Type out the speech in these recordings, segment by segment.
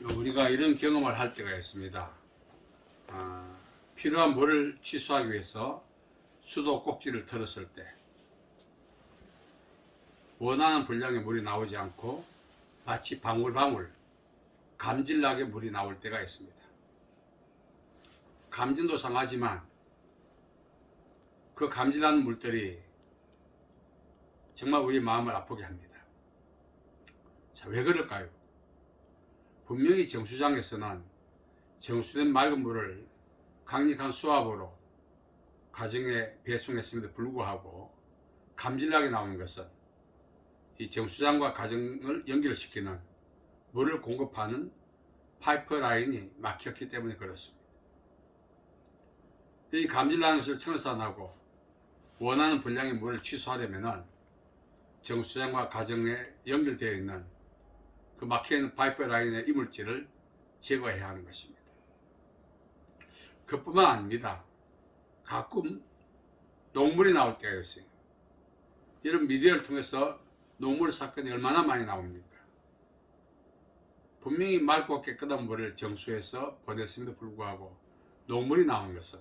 우리가 이런 경험을 할 때가 있습니다. 필요한 물을 취소하기 위해서 수도 꼭지를 틀었을 때 원하는 분량의 물이 나오지 않고 마치 방울방울 감질나게 물이 나올 때가 있습니다. 감진도 상하지만 그 감질나는 물들이 정말 우리 마음을 아프게 합니다. 자, 왜 그럴까요? 분명히 정수장에서는 정수된 맑은 물을 강력한 수압으로 가정에 배송했음에도 불구하고 감질나게 나오는 것은 이 정수장과 가정을 연결시키는 물을 공급하는 파이프라인이 막혔기 때문에 그렇습니다. 이 감질나는 것을 청산하고 원하는 분량의 물을 취소하려면 정수장과 가정에 연결되어 있는 그 막혀있는 파이프라인의 이물질을 제거해야 하는 것입니다. 그뿐만 아닙니다. 가끔 녹물이 나올 때가 있어요. 이런 미디어를 통해서 녹물 사건이 얼마나 많이 나옵니까? 분명히 맑고 깨끗한 물을 정수해서 보냈음에도 불구하고 녹물이 나온 것은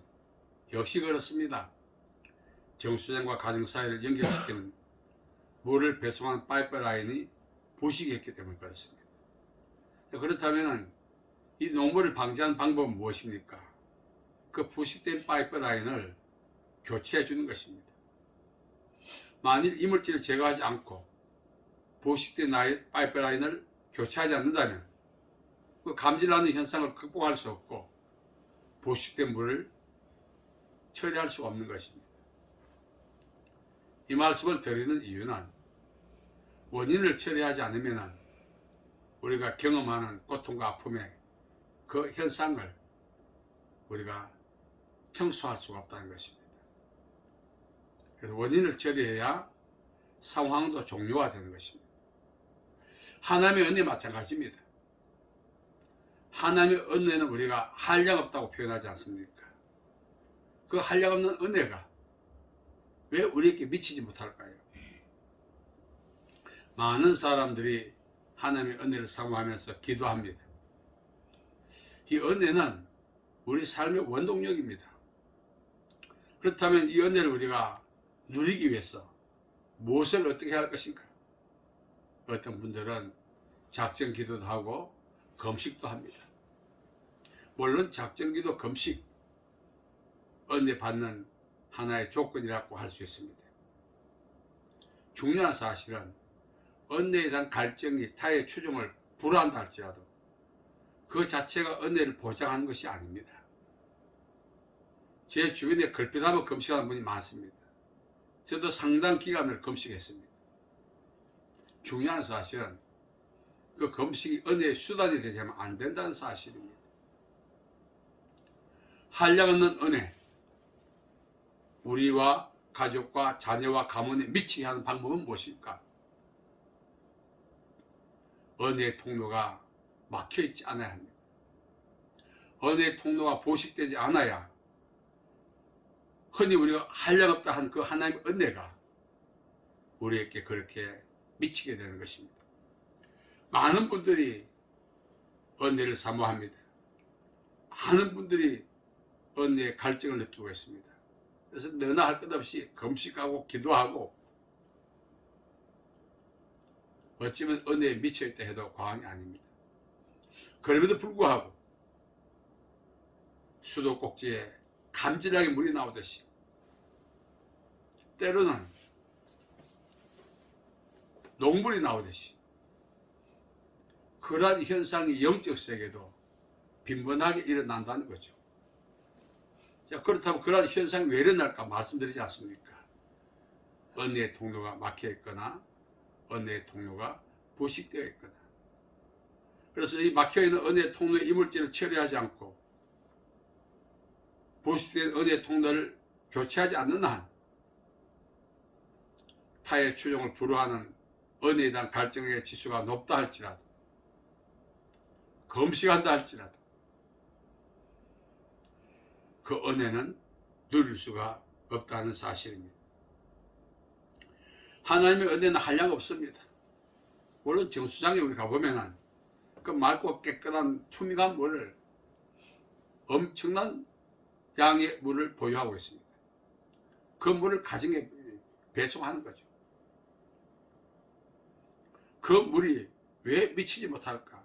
역시 그렇습니다. 정수장과 가정 사이를 연결시키는 물을 배송하는 파이프라인이 부식했기 때문에 그렇습니다. 그렇다면 이 녹물을 방지하는 방법은 무엇입니까? 그 부식된 파이프라인을 교체해 주는 것입니다. 만일 이물질을 제거하지 않고 부식된 파이프라인을 교체하지 않는다면 그 감질나는 현상을 극복할 수 없고 부식된 물을 처리할 수 없는 것입니다. 이 말씀을 드리는 이유는 원인을 처리하지 않으면 우리가 경험하는 고통과 아픔의 그 현상을 우리가 청소할 수가 없다는 것입니다. 그래서 원인을 처리해야 상황도 종료화되는 것입니다. 하나님의 은혜 마찬가지입니다. 하나님의 은혜는 우리가 한량없다고 표현하지 않습니까? 그 한량없는 은혜가 왜 우리에게 미치지 못할까요? 많은 사람들이 하나님의 은혜를 사모하면서 기도합니다. 이 은혜는 우리 삶의 원동력입니다. 그렇다면 이 은혜를 우리가 누리기 위해서 무엇을 어떻게 해야 할 것인가? 어떤 분들은 작정 기도도 하고 금식도 합니다. 물론 작정 기도, 금식 은혜 받는 하나의 조건이라고 할 수 있습니다. 중요한 사실은 은혜에 대한 갈증이 타의 추종을 불허한다 할지라도 그 자체가 은혜를 보장하는 것이 아닙니다. 제 주변에 걸핏하면 금식하는 분이 많습니다. 저도 상당 기간을 금식했습니다. 중요한 사실은 그 금식이 은혜의 수단이 되지 안 된다는 사실입니다. 한량없는 은혜, 우리와 가족과 자녀와 가문에 미치게 하는 방법은 무엇일까? 은혜의 통로가 막혀있지 않아야 합니다. 은혜의 통로가 보식되지 않아야 흔히 우리가 한량없다 한 그 하나님의 은혜가 우리에게 그렇게 미치게 되는 것입니다. 많은 분들이 은혜를 사모합니다. 많은 분들이 은혜의 갈증을 느끼고 있습니다. 그래서 너나 할 것 없이 금식하고 기도하고 어쩌면 은혜에 미쳐있다 해도 과언이 아닙니다. 그럼에도 불구하고 수도꼭지에 감질나게 물이 나오듯이 때로는 녹물이 나오듯이 그러한 현상이 영적 세계도 빈번하게 일어난다는 거죠. 자, 그렇다면 그러한 현상이 왜 일어날까 말씀드리지 않습니까? 은혜의 통로가 막혀 있거나 은혜의 통로가 부식되어 있거나. 그래서 이 막혀있는 은혜의 통로의 이물질을 처리하지 않고 부식된 은혜의 통로를 교체하지 않는 한 타의 추종을 불허하는 은혜에 대한 갈증의 지수가 높다 할지라도 금식한다 할지라도 그 은혜는 누릴 수가 없다는 사실입니다. 하나님의 은혜는 한량 없습니다. 물론 정수장에 우리 가보면은 그 맑고 깨끗한 투명한 물을 엄청난 양의 물을 보유하고 있습니다. 그 물을 가정에 배송하는 거죠. 그 물이 왜 미치지 못할까?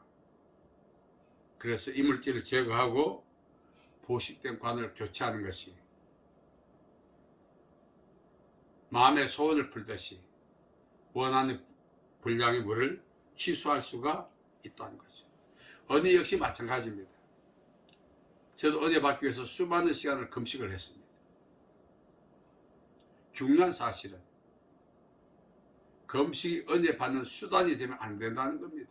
그래서 이물질을 제거하고 보식된 관을 교체하는 것이 마음의 소원을 풀듯이 원하는 분량의 물을 취소할 수가 있다는 거죠. 은혜 역시 마찬가지입니다. 저도 은혜 받기 위해서 수많은 시간을 금식을 했습니다. 중요한 사실은 금식이 은혜 받는 수단이 되면 안 된다는 겁니다.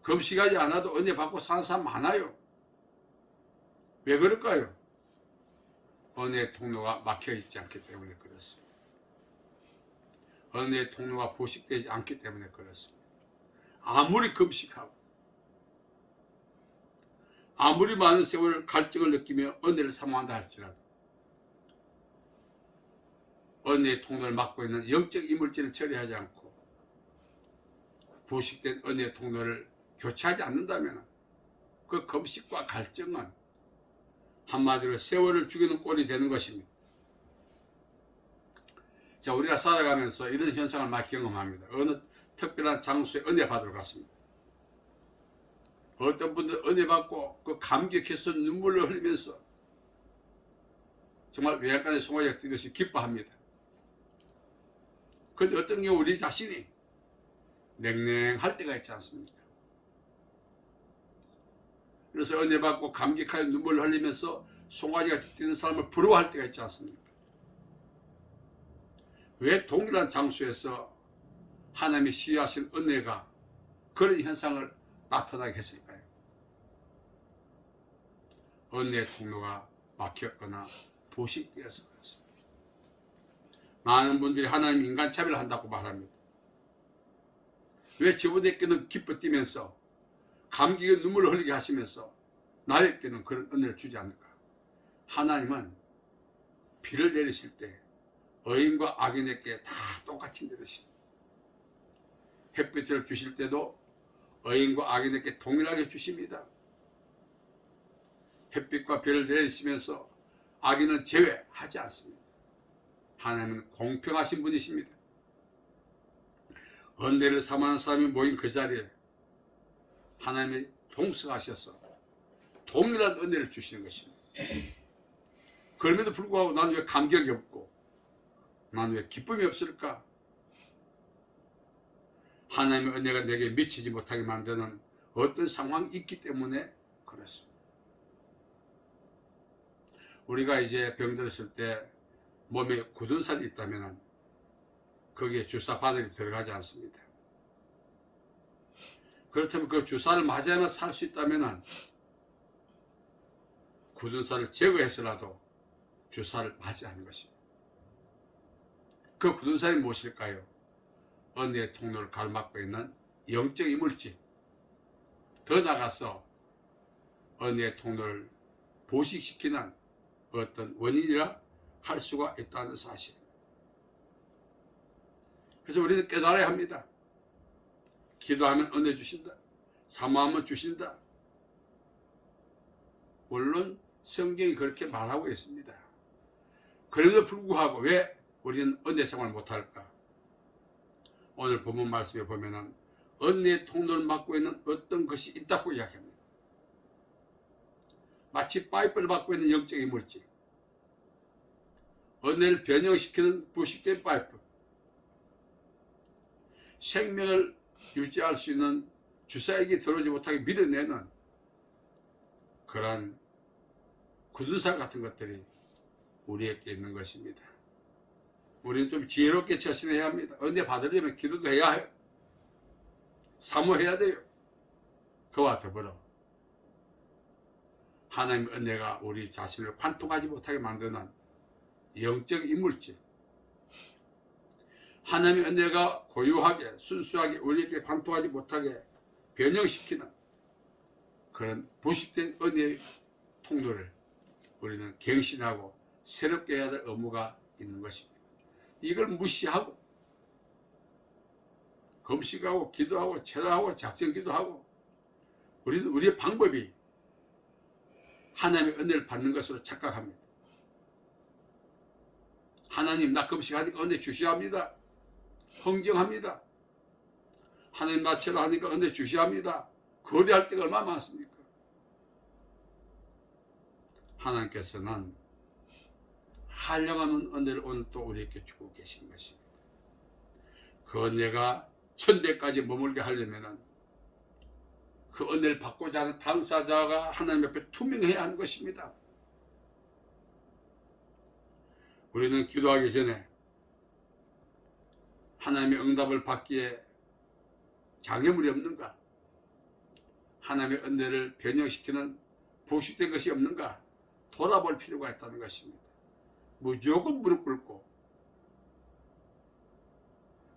금식하지 않아도 은혜 받고 사는 사람 많아요. 왜 그럴까요? 은혜의 통로가 막혀있지 않기 때문에 그렇습니다. 은혜의 통로가 보식되지 않기 때문에 그렇습니다. 아무리 금식하고 아무리 많은 세월 갈증을 느끼며 은혜를 사모한다 할지라도 은혜의 통로를 막고 있는 영적 이물질을 처리하지 않고 부식된 은혜의 통로를 교체하지 않는다면 그 금식과 갈증은 한마디로 세월을 죽이는 꼴이 되는 것입니다. 자, 우리가 살아가면서 이런 현상을 많이 경험합니다. 어느 특별한 장소에 은혜 받으러 갔습니다. 어떤 분들 은혜 받고 그 감격해서 눈물을 흘리면서 정말 외양간에 송아지가 뛰듯이 기뻐합니다. 그런데 어떤 경우 우리 자신이 냉랭할 때가 있지 않습니까? 그래서 은혜 받고 감격하여 눈물을 흘리면서 송아지가 뛰는 사람을 부러워할 때가 있지 않습니까? 왜 동일한 장소에서 하나님이 시하신 은혜가 그런 현상을 나타나게 했을까요? 은혜의 통로가 막혔거나 보식되어서 그렇습니다. 많은 분들이 하나님 인간차별을 한다고 말합니다. 왜 저분에게는 기뻐 뛰면서 감격의 눈물을 흘리게 하시면서 나에게는 그런 은혜를 주지 않을까? 하나님은 비를 내리실 때 의인과 악인에게 다 똑같이 내리십니다. 햇빛을 주실 때도 의인과 악인에게 동일하게 주십니다. 햇빛과 비를 내리시면서 악인은 제외하지 않습니다. 하나님은 공평하신 분이십니다. 은혜를 사모하는 사람이 모인 그 자리에 하나님이 동석하셔서 동일한 은혜를 주시는 것입니다. 그럼에도 불구하고 나는 왜 감격이 없고 나는 왜 기쁨이 없을까? 하나님의 은혜가 내게 미치지 못하게 만드는 어떤 상황이 있기 때문에 그렇습니다. 우리가 이제 병들었을 때 몸에 굳은 살이 있다면 거기에 주사 바늘이 들어가지 않습니다. 그렇다면 그 주사를 맞아야만 살 수 있다면 굳은 살을 제거해서라도 주사를 맞아야 하는 것입니다. 그 굳은 살이 무엇일까요? 은혜의 통로를 가로막고 있는 영적 이물질, 더 나아가서 은혜의 통로를 보식시키는 어떤 원인이라 할 수가 있다는 사실. 그래서 우리는 깨달아야 합니다. 기도하면 은혜 주신다. 사모하면 주신다. 물론 성경이 그렇게 말하고 있습니다. 그럼에도 불구하고 왜 우리는 은혜 생활을 못할까? 오늘 본문 말씀에 보면은 은혜의 통로를 막고 있는 어떤 것이 있다고 이야기합니다. 마치 파이프를 막고 있는 영적 이물질, 은혜를 변형시키는 부식된 파이프, 생명을 유지할 수 있는 주사액이 들어오지 못하게 밀어내는 그러한 굳은 살 같은 것들이 우리에게 있는 것입니다. 우리는 좀 지혜롭게 처신해야 합니다. 은혜 받으려면 기도도 해야 해요. 사모해야 돼요. 그와 더불어 하나님의 은혜가 우리 자신을 관통하지 못하게 만드는 영적 이물질, 하나님의 은혜가 고유하게 순수하게 우리에게 관통하지 못하게 변형시키는 그런 부식된 은혜의 통로를 우리는 갱신하고 새롭게 해야 될 의무가 있는 것입니다. 이걸 무시하고 금식하고 기도하고 철학하고 작정기도 하고 우리는 우리의 방법이 하나님의 은혜를 받는 것으로 착각합니다. 하나님 나 금식하니까 은혜 주셔야 합니다. 흥정합니다. 하나님 나 철학하니까 은혜 주셔야 합니다. 거래할 때가 얼마나 많습니까? 하나님께서는 한량하는 은혜를 오늘 또 우리에게 주고 계신 것입니다. 그 은혜가 천대까지 머물게 하려면 그 은혜를 받고자 하는 당사자가 하나님 앞에 투명해야 하는 것입니다. 우리는 기도하기 전에 하나님의 응답을 받기에 장애물이 없는가? 하나님의 은혜를 변형시키는 부식된 것이 없는가? 돌아볼 필요가 있다는 것입니다. 무조건 무릎 꿇고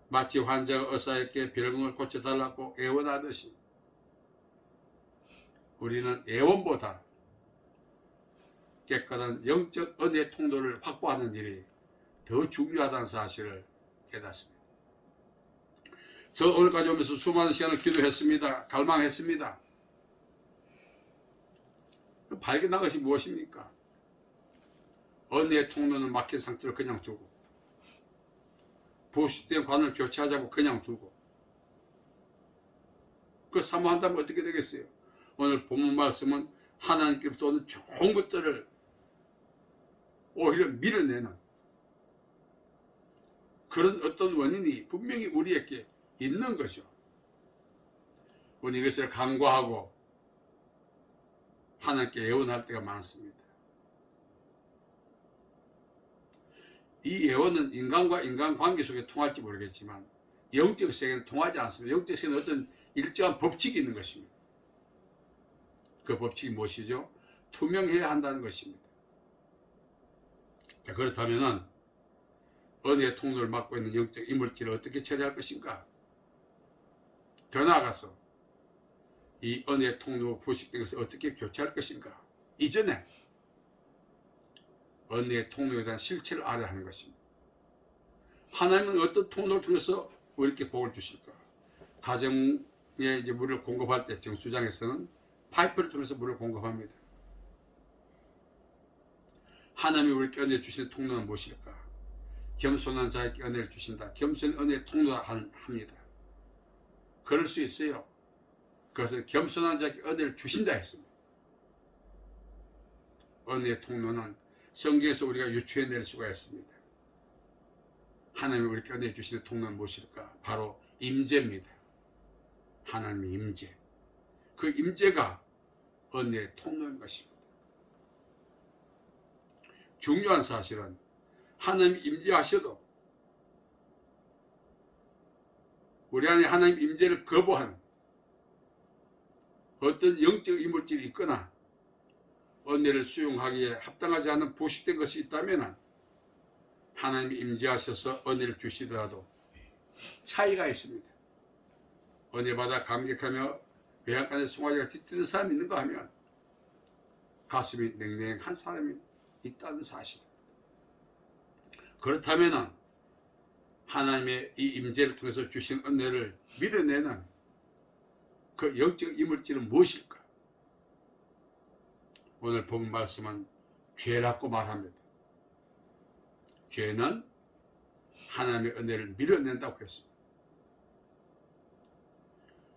마치 환자가 의사에게 병을 고쳐달라고 애원하듯이 우리는 애원보다 깨끗한 영적 은혜 통로를 확보하는 일이 더 중요하다는 사실을 깨닫습니다. 저 오늘까지 오면서 수많은 시간을 기도했습니다. 갈망했습니다. 발견한 것이 무엇입니까? 은혜의 통로는 막힌 상태로 그냥 두고 부식된 관을 교체하자고 그냥 두고 그 사모한다면 어떻게 되겠어요? 오늘 본문 말씀은 하나님께로부터 오는 좋은 것들을 오히려 밀어내는 그런 어떤 원인이 분명히 우리에게 있는 거죠. 우리 이것을 간과하고 하나님께 예언할 때가 많습니다. 이 예언은 인간과 인간관계 속에 통할지 모르겠지만 영적 세계는 통하지 않습니다. 영적 세계는 어떤 일정한 법칙이 있는 것입니다. 그 법칙이 무엇이죠? 투명해야 한다는 것입니다. 자, 그렇다면 은혜의 통로를 막고 있는 영적 이물질을 어떻게 처리할 것인가? 더 나아가서 이 은혜의 통로 부식된 것을 어떻게 교체할 것인가? 이전에 은혜의 통로에 대한 실체를 알아야 하는 것입니다. 하나님은 어떤 통로를 통해서 우리에게 복을 주실까? 가정에 이제 물을 공급할 때 정수장에서는 파이프를 통해서 물을 공급합니다. 하나님이 우리에게 은혜 주시는 통로는 무엇일까? 겸손한 자에게 은혜를 주신다. 겸손한 은혜의 통로라 합니다. 그럴 수 있어요. 그것은 겸손한 자에게 은혜를 주신다 했습니다. 은혜의 통로는 성경에서 우리가 유추해낼 수가 있습니다. 하나님이 우리에게 은혜 주시는 통로는 무엇일까? 바로 임재입니다. 하나님의 임재. 그 임재가 은혜의 통로인 것입니다. 중요한 사실은 하나님이 임재하셔도 우리 안에 하나님 임재를 거부한 어떤 영적 이물질이 있거나 은혜를 수용하기에 합당하지 않은 부식된 것이 있다면 하나님이 임재하셔서 은혜를 주시더라도 차이가 있습니다. 은혜 받아 감격하며 외양간에 송아지가 뒤뜨는 사람이 있는가 하면 가슴이 냉랭한 사람이 있다는 사실. 그렇다면 하나님의 이 임재를 통해서 주신 은혜를 밀어내는 그 영적 이물질은 무엇일까? 오늘 본 말씀은 죄라고 말합니다. 죄는 하나님의 은혜를 밀어낸다고 했습니다.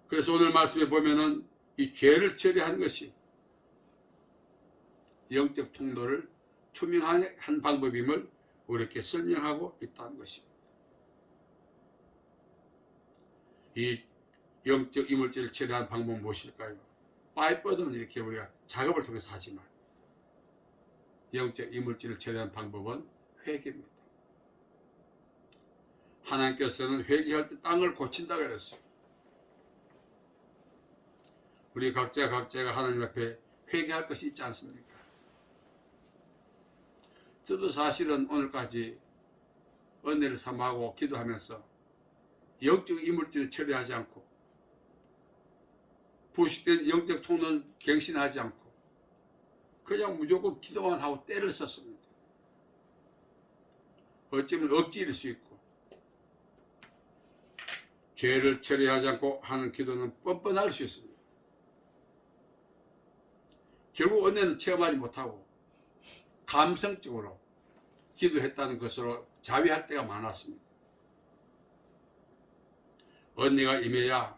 그래서 오늘 말씀에 보면은 이 죄를 처리하는 것이 영적 통로를 투명한 방법임을 우리에게 설명하고 있다는 것입니다. 이 영적 이물질을 처리하는 방법은 무엇일까요? 파이프는 이렇게 우리가 작업을 통해서 하지만 영적 이물질을 처리하는 방법은 회개입니다. 하나님께서는 회개할 때 땅을 고친다고 그랬어요. 우리 각자가 하나님 앞에 회개할 것이 있지 않습니까? 저도 사실은 오늘까지 은혜를 삼하고 기도하면서 영적 이물질을 처리하지 않고 부식된 영적 통로는 갱신하지 않고 그냥 무조건 기도만 하고 때를 썼습니다. 어쩌면 억지일 수 있고 죄를 처리하지 않고 하는 기도는 뻔뻔할 수 있습니다. 결국 은혜는 체험하지 못하고 감성적으로 기도했다는 것으로 자위할 때가 많았습니다. 은혜가 임해야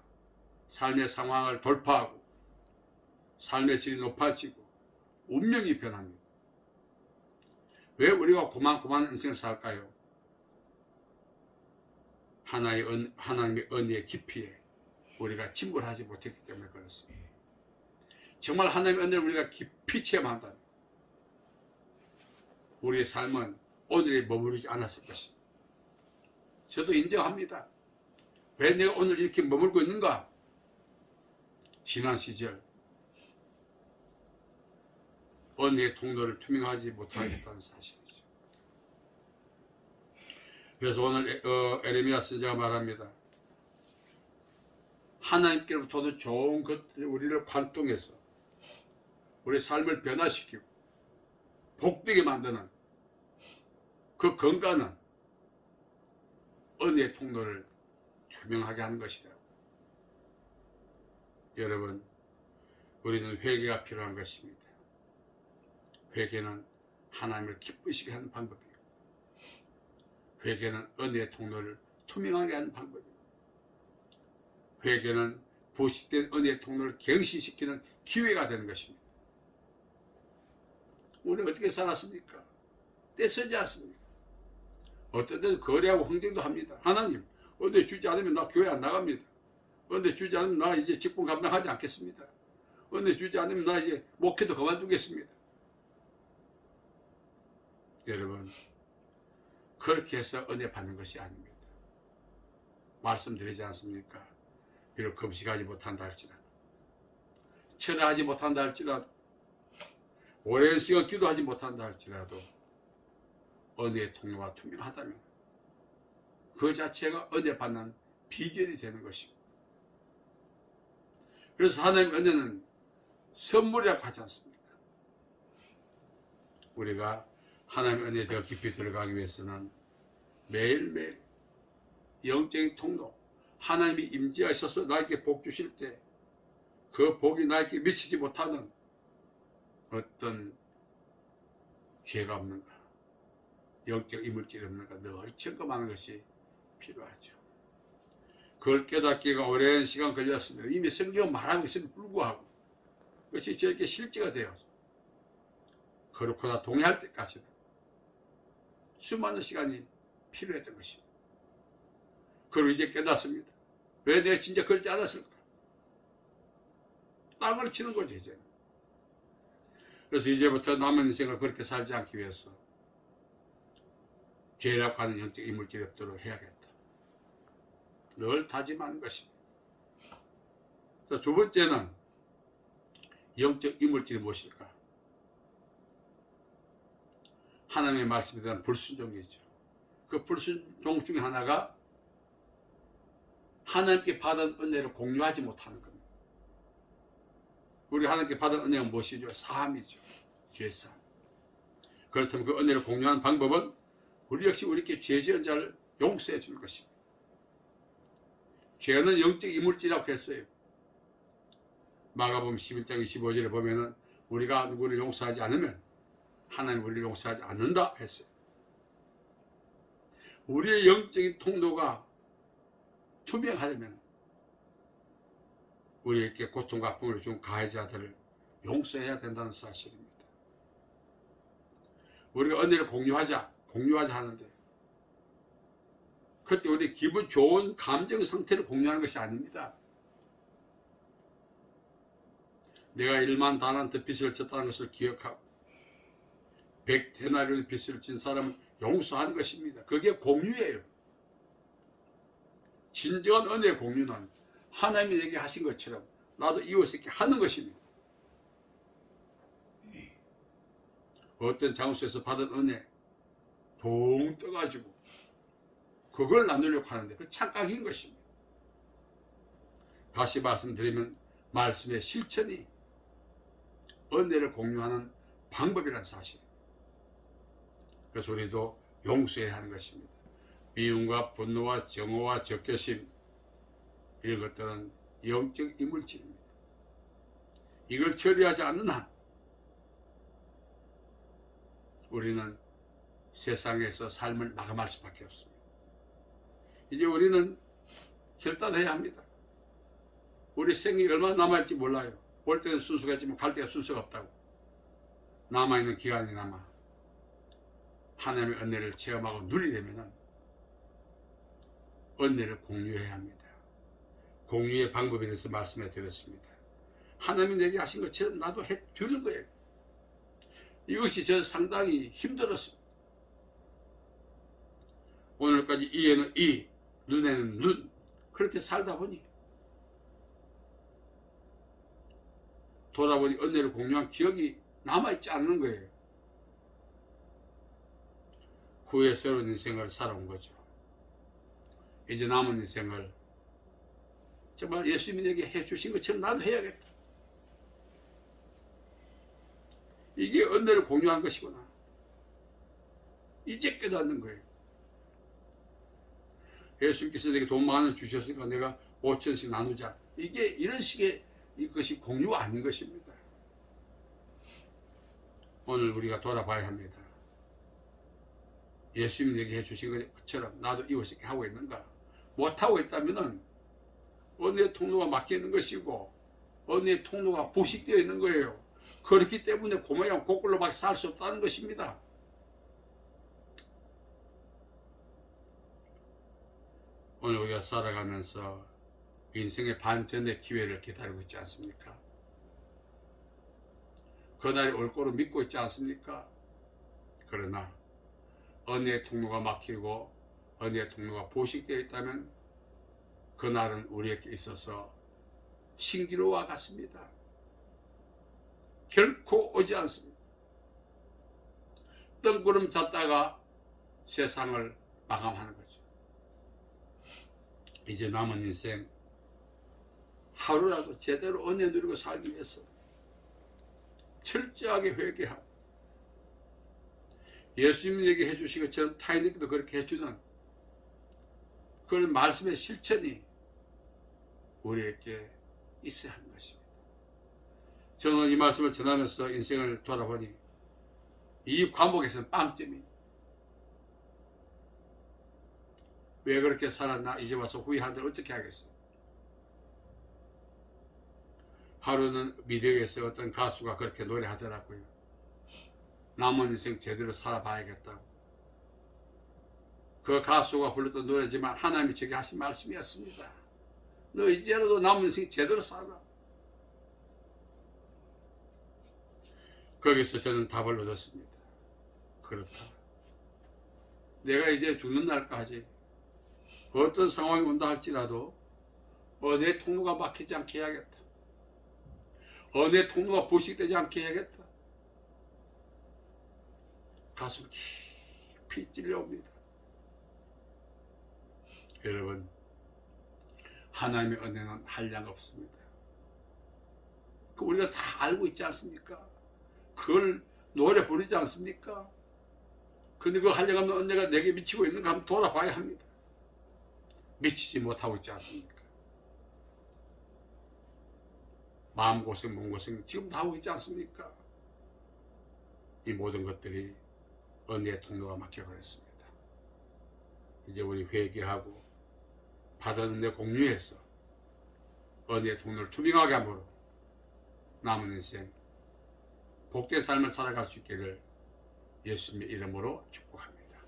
삶의 상황을 돌파하고 삶의 질이 높아지고 운명이 변합니다. 왜 우리가 고만고만한 인생을 살까요? 하나님의 은혜의 깊이에 우리가 침몰하지 못했기 때문에 그렇습니다. 정말 하나님의 은혜를 우리가 깊이 체험한다면 우리의 삶은 오늘에 머무르지 않았을 것입니다. 저도 인정합니다. 왜 내가 오늘 이렇게 머물고 있는가? 지난 시절 은혜의 통로를 투명하지 못하겠다는 사실이죠. 그래서 오늘 에레미야 선지자가 말합니다. 하나님께로부터도 좋은 것들이 우리를 관통해서 우리 삶을 변화시키고 복되게 만드는 그 근간은 은혜의 통로를 투명하게 하는 것이다. 여러분, 우리는 회개가 필요한 것입니다. 회개는 하나님을 기쁘시게 하는 방법이에요. 회개는 은혜의 통로를 투명하게 하는 방법이에요. 회개는 부식된 은혜의 통로를 갱신시키는 기회가 되는 것입니다. 우리는 어떻게 살았습니까? 떼쓰지 않습니까? 어떤 때는 거래하고 흥정도 합니다. 하나님, 은혜 주지 않으면 나 교회 안 나갑니다. 은혜 주지 않으면 나 이제 직분 감당하지 않겠습니다. 은혜 주지 않으면 나 이제 목회도 그만두겠습니다. 여러분, 그렇게 해서 은혜 받는 것이 아닙니다. 말씀드리지 않습니까? 비록 금식하지 못한다 할지라도, 철회하지 못한다 할지라도, 오랜 시간 기도하지 못한다 할지라도 은혜의 통로가 투명하다면 그 자체가 은혜 받는 비결이 되는 것입니다. 그래서 하나님의 은혜는 선물이라고 하지 않습니까? 우리가 하나님의 은혜에 더 깊이 들어가기 위해서는 매일매일 영적인 통로, 하나님이 임재하셔서 나에게 복 주실 때 그 복이 나에게 미치지 못하는 어떤 죄가 없는가, 영적 이물질이 없는가 늘 점검하는 것이 필요하죠. 그걸 깨닫기가 오랜 시간 걸렸습니다. 이미 성경은 말하고 있음에도 불구하고 그것이 저에게 실제가 되어서 그렇구나 동의할 때까지도 수많은 시간이 필요했던 것입니다. 그리고 이제 깨닫습니다. 왜 내가 진짜 그러지 않았을까? 땅을 치는 거죠, 이제는. 그래서 이제부터 남은 인생을 그렇게 살지 않기 위해서 죄라고 하는 영적 이물질이 없도록 해야겠다. 늘 다짐하는 것입니다. 두 번째는 영적 이물질이 무엇일까? 하나님의 말씀에 대한 불순종이죠. 그 불순종 중에 하나가 하나님께 받은 은혜를 공유하지 못하는 겁니다. 우리 하나님께 받은 은혜가 무엇이죠? 사함이죠. 죄사함. 그렇다면 그 은혜를 공유하는 방법은 우리 역시 우리께 죄 지은 자를 용서해 주는 것입니다. 죄는 영적 이물질이라고 했어요. 마가복음 11장 25절에 보면은 우리가 누구를 용서하지 않으면 하나님 우리를 용서하지 않는다 했어요. 우리의 영적인 통로가 투명하려면 우리에게 고통과 아픔을 준 가해자들을 용서해야 된다는 사실입니다. 우리가 은혜를 공유하자 하는데 그때 우리 기분 좋은 감정 상태를 공유하는 것이 아닙니다. 내가 1만 달란트 빚을 졌다는 것을 기억하고 100데나리온 빚을 진 사람을 용서하는 것입니다. 그게 공유예요. 진정한 은혜의 공유는 하나님이 내게 하신 것처럼 나도 이웃에게 하는 것입니다. 어떤 장소에서 받은 은혜 붕 떠가지고 그걸 나누려고 하는데 그 착각인 것입니다. 다시 말씀드리면 말씀의 실천이 은혜를 공유하는 방법이라는 사실. 그래서 우리도 용서해야 하는 것입니다. 미움과 분노와 정오와 적개심 이런 것들은 영적 이물질입니다. 이걸 처리하지 않는 한 우리는 세상에서 삶을 마감할 수밖에 없습니다. 이제 우리는 결단해야 합니다. 우리 생이 얼마나 남아있지 몰라요. 올 때는 순수가 있지만 갈 때가 순수가 없다고. 남아있는 기간이 남아 하나님의 은혜를 체험하고 누리려면 은혜를 공유해야 합니다. 공유의 방법에 대해서 말씀해 드렸습니다. 하나님이 내게 하신 것처럼 나도 해주는 거예요. 이것이 저 상당히 힘들었습니다. 오늘까지 이에는 이, 눈에는 눈, 그렇게 살다 보니 돌아보니 은혜를 공유한 기억이 남아있지 않는 거예요. 후에 새로운 인생을 살아온 거죠. 이제 남은 인생을 정말 예수님에게 해주신 것처럼 나도 해야겠다. 이게 은혜를 공유한 것이구나. 이제 깨닫는 거예요. 예수님께서 내게 돈 10,000원 주셨으니까 내가 5,000원씩 나누자. 이게 이런 식의 이것이 공유가 아닌 것입니다. 오늘 우리가 돌아봐야 합니다. 예수님이 내게 해주신 것처럼 나도 이것을 하고 있는가? 못하고 있다면 은혜의 통로가 막혀 있는 것이고 은혜의 통로가 부식되어 있는 거예요. 그렇기 때문에 그 모양 거꾸로밖에 살 수 없다는 것입니다. 오늘 우리가 살아가면서 인생의 반전의 기회를 기다리고 있지 않습니까? 그날이 올 거로 믿고 있지 않습니까? 그러나 은혜의 통로가 막히고 은혜의 통로가 보식되어 있다면 그날은 우리에게 있어서 신기루와 같습니다. 결코 오지 않습니다. 뜬구름 잤다가 세상을 마감하는 거죠. 이제 남은 인생 하루라도 제대로 은혜 누리고 살기 위해서 철저하게 회개하고 예수님에게 해주신 것처럼 타인에게도 그렇게 해주는 그런 말씀의 실천이 우리에게 있어야 하는 것입니다. 저는 이 말씀을 전하면서 인생을 돌아보니 이 과목에서는 빵점이 왜 그렇게 살았나 이제 와서 후회하들 어떻게 하겠어요? 하루는 미디어에서 어떤 가수가 그렇게 노래하더라고요. 남은 인생 제대로 살아봐야겠다고. 그 가수가 불렀던 노래지만 하나님이 저게 하신 말씀이었습니다. 너 이제라도 남은 인생 제대로 살아. 거기서 저는 답을 얻었습니다. 그렇다. 내가 이제 죽는 날까지 어떤 상황이 온다 할지라도 은혜의 통로가 막히지 않게 해야겠다. 은혜의 통로가 부식되지 않게 해야겠다. 가슴 깊이 찔려옵니다. 여러분, 하나님의 은혜는 한량 없습니다. 우리가 다 알고 있지 않습니까? 그걸 노래 부르지 않습니까? 근데 그 한량없는 은혜가 내게 미치고 있는가 한번 돌아봐야 합니다. 미치지 못하고 있지 않습니까? 마음고생, 몸고생 지금도 하고 있지 않습니까? 이 모든 것들이 은혜의 통로가 막혀버렸습니다. 이제 우리 회개하고 받은 은혜 공유해서 은혜의 통로를 투명하게 함으로 남은 인생 복된 삶을 살아갈 수 있기를 예수님의 이름으로 축복합니다.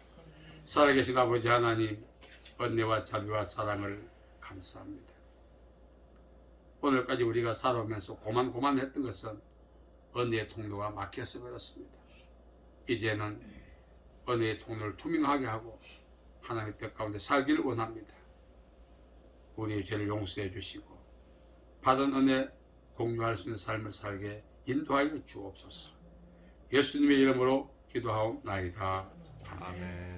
살아계신 아버지 하나님, 은혜와 자비와 사랑을 감사합니다. 오늘까지 우리가 살아오면서 고만고만했던 것은 은혜의 통로가 막혀서 그렇습니다. 이제는 은혜의 통로를 투명하게 하고 하나님의 뜻 가운데 살기를 원합니다. 우리의 죄를 용서해 주시고 받은 은혜 공유할 수 있는 삶을 살게 인도하여 주옵소서. 예수님의 이름으로 기도하옵나이다. 아멘.